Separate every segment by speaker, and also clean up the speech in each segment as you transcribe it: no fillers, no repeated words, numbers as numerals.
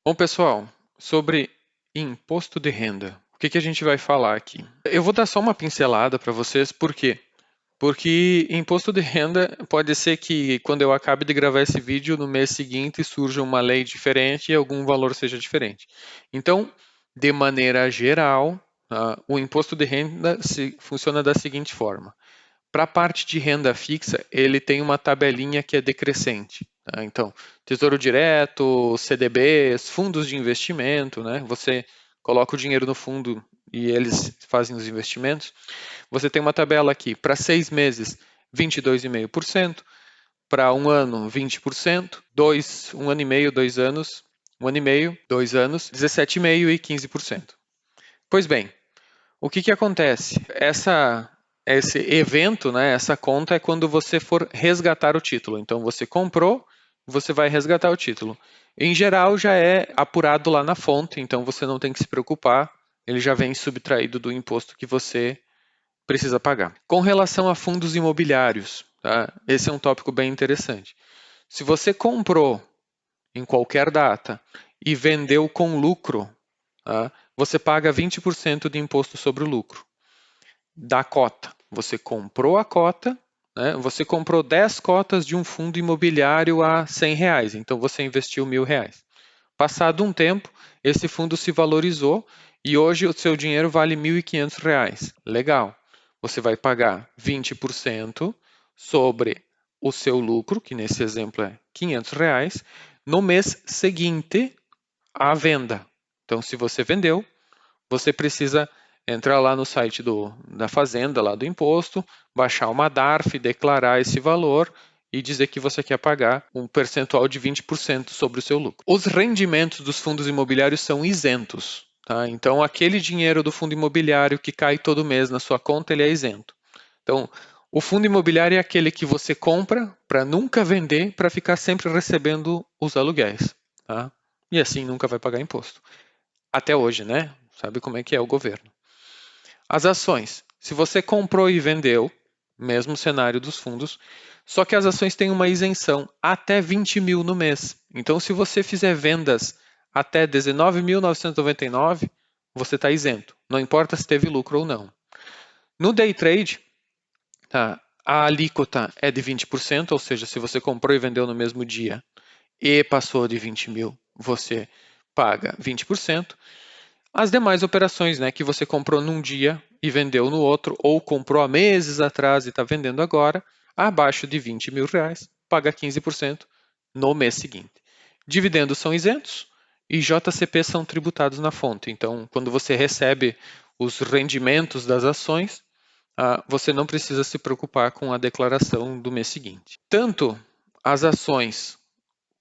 Speaker 1: Bom, pessoal, sobre imposto de renda, o que a gente vai falar aqui? Eu vou dar só uma pincelada para vocês, por quê? Porque imposto de renda pode ser que quando eu acabe de gravar esse vídeo, no mês seguinte surja uma lei diferente e algum valor seja diferente. Então, de maneira geral, o imposto de renda funciona da seguinte forma. Para a parte de renda fixa, ele tem uma tabelinha que é decrescente. Tá? Então, Tesouro Direto, CDBs, fundos de investimento, né? Você coloca o dinheiro no fundo e eles fazem os investimentos. Você tem uma tabela aqui para 6 meses, 22,5%, para um ano, 20%, um ano e meio, 2 anos, 1 ano e meio, 2 anos, 17,5% e 15%. Pois bem, o que acontece? Esse evento, né, essa conta é quando você for resgatar o título. Então você comprou, você vai resgatar o título. Em geral já é apurado lá na fonte, então você não tem que se preocupar, ele já vem subtraído do imposto que você precisa pagar. Com relação a fundos imobiliários, tá? Esse é um tópico bem interessante. Se você comprou em qualquer data e vendeu com lucro, tá? Você paga 20% de imposto sobre o lucro da cota. Você comprou a cota, né? Você comprou 10 cotas de um fundo imobiliário a R$ 100, então você investiu R$ 1.000. Passado um tempo, esse fundo se valorizou e hoje o seu dinheiro vale R$ 1.500. Legal. Você vai pagar 20% sobre o seu lucro, que nesse exemplo é R$ 500, no mês seguinte à venda. Então, se você vendeu, você precisa entrar lá no site da Fazenda, lá do imposto, baixar uma DARF, declarar esse valor e dizer que você quer pagar um percentual de 20% sobre o seu lucro. Os rendimentos dos fundos imobiliários são isentos. Tá? Então, aquele dinheiro do fundo imobiliário que cai todo mês na sua conta, ele é isento. Então, o fundo imobiliário é aquele que você compra para nunca vender, para ficar sempre recebendo os aluguéis. Tá? E assim nunca vai pagar imposto. Até hoje, né? Sabe como é que é o governo. As ações. Se você comprou e vendeu, mesmo cenário dos fundos, só que as ações têm uma isenção até 20 mil no mês. Então, se você fizer vendas até 19.999, você está isento. Não importa se teve lucro ou não. No day trade, tá, a alíquota é de 20%, ou seja, se você comprou e vendeu no mesmo dia e passou de 20 mil, você paga 20%. As demais operações, né, que você comprou num dia e vendeu no outro, ou comprou há meses atrás e está vendendo agora, abaixo de R$ 20.000, paga 15% no mês seguinte. Dividendos são isentos e JCP são tributados na fonte. Então, quando você recebe os rendimentos das ações, você não precisa se preocupar com a declaração do mês seguinte. Tanto as ações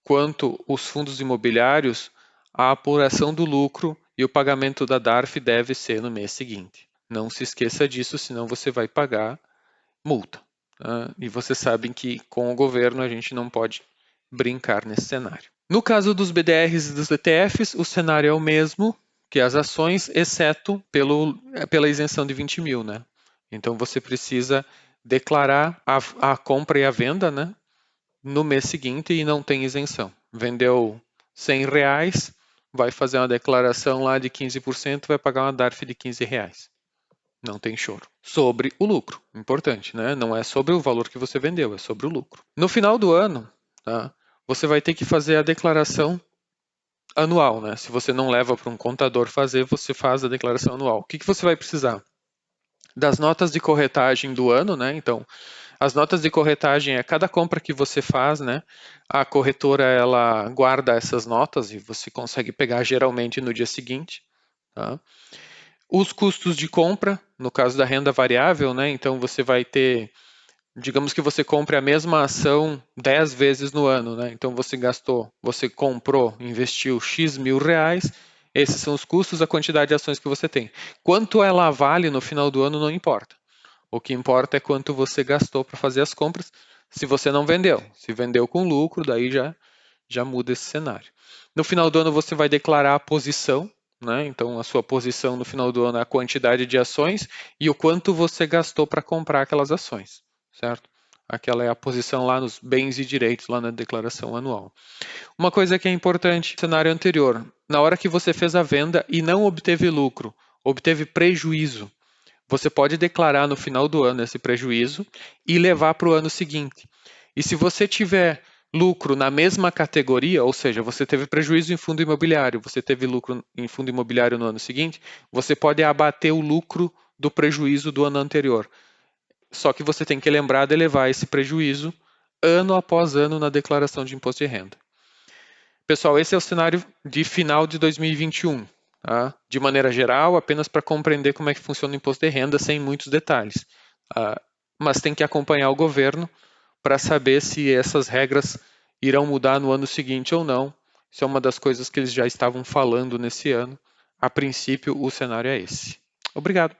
Speaker 1: quanto os fundos imobiliários, a apuração do lucro e o pagamento da DARF deve ser no mês seguinte. Não se esqueça disso, senão você vai pagar multa. Tá? E vocês sabem que com o governo a gente não pode brincar nesse cenário. No caso dos BDRs e dos ETFs, o cenário é o mesmo que as ações, exceto pela isenção de 20 mil. Né? Então você precisa declarar a compra e a venda, né, no mês seguinte e não tem isenção. Vendeu R$ 100, vai fazer uma declaração lá de 15%, vai pagar uma DARF de R$ 15. Não tem choro. Sobre o lucro, importante, né? Não é sobre o valor que você vendeu, é sobre o lucro. No final do ano, tá, você vai ter que fazer a declaração anual, né? Se você não leva para um contador fazer, você faz a declaração anual. O que você vai precisar? Das notas de corretagem do ano, né? Então, as notas de corretagem é cada compra que você faz, né? A corretora ela guarda essas notas e você consegue pegar geralmente no dia seguinte. Tá? Os custos de compra, no caso da renda variável, né? Então você vai ter, digamos que você compre a mesma ação 10 vezes no ano, né? Então você comprou, investiu X mil reais, esses são os custos, a quantidade de ações que você tem. Quanto ela vale no final do ano não importa. O que importa é quanto você gastou para fazer as compras. Se você não vendeu, se vendeu com lucro, daí já muda esse cenário. No final do ano você vai declarar a posição, né? Então a sua posição no final do ano é a quantidade de ações e o quanto você gastou para comprar aquelas ações, certo? Aquela é a posição lá nos bens e direitos, lá na declaração anual. Uma coisa que é importante no cenário anterior, na hora que você fez a venda e não obteve lucro, obteve prejuízo, você pode declarar no final do ano esse prejuízo e levar para o ano seguinte. E se você tiver lucro na mesma categoria, ou seja, você teve prejuízo em fundo imobiliário, você teve lucro em fundo imobiliário no ano seguinte, você pode abater o lucro do prejuízo do ano anterior. Só que você tem que lembrar de levar esse prejuízo ano após ano na declaração de imposto de renda. Pessoal, esse é o cenário de final de 2021. Tá? De maneira geral, apenas para compreender como é que funciona o imposto de renda, sem muitos detalhes. Mas tem que acompanhar o governo para saber se essas regras irão mudar no ano seguinte ou não. Isso é uma das coisas que eles já estavam falando nesse ano. A princípio, o cenário é esse. Obrigado.